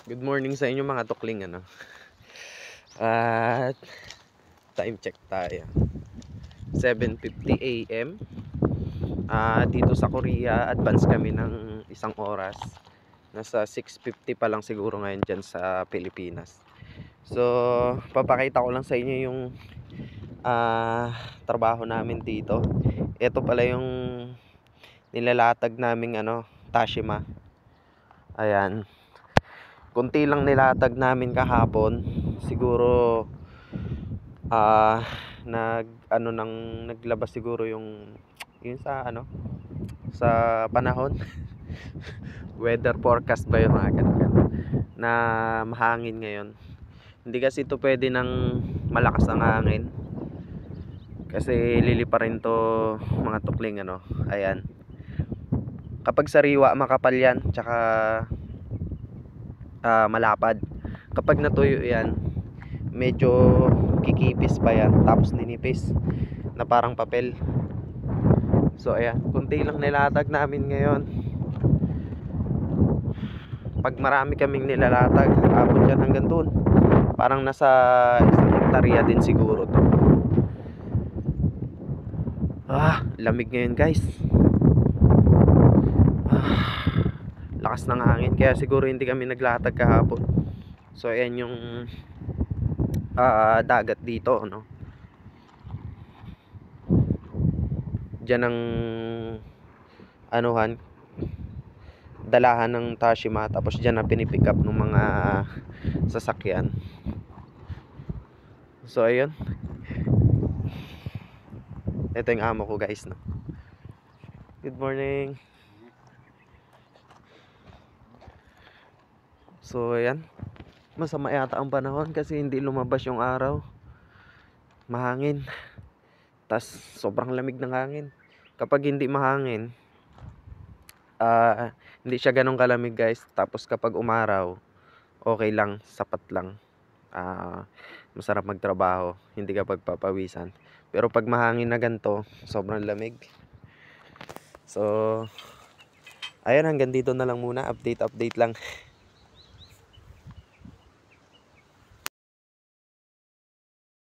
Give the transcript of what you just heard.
Good morning sa inyo mga tukling ano. At time check tayo. 7:50 AM. Dito sa Korea, advance kami ng isang oras. Nasa 6:50 pa lang siguro ngayon diyan sa Pilipinas. So, papakita ko lang sa inyo yung trabaho namin dito. Ito pala yung nilalatag naming Tashima. Ayan. Kunti lang nilatag namin kahapon. Siguro naglabas siguro yung sa panahon. Weather forecast ba yung mga ganun na mahangin ngayon. Hindi kasi ito pwede ng malakas ang hangin kasi lilipa rin to mga tukling ayan. Kapag sariwa makapal yan tsaka malapad. Kapag natuyo yan medyo kikipis pa yan, tapos ninipis na parang papel. So ayan, kunti lang nilatag namin ngayon. Pag marami kaming nilalatag, abot yan hanggang dun. Parang nasa 1 hektarya din siguro to. Lamig ngayon guys. Lakas ng hangin, kaya siguro hindi kami naglatag kahapon. So ayan yung dagat dito diyan ang dalahan ng Tashima, tapos diyan na pinipick up ng mga sasakyan. So ayun, ito yung amo ko guys Good morning. So ayan, masama yata ang panahon kasi hindi lumabas yung araw, mahangin, tas sobrang lamig ng hangin. Kapag hindi mahangin, hindi siya ganun kalamig guys. Tapos kapag umaraw, okay lang, sapat lang. Masarap magtrabaho, hindi ka pagpapawisan. Pero pag mahangin na ganito, sobrang lamig. So ayun, hanggang dito na lang muna. Update lang.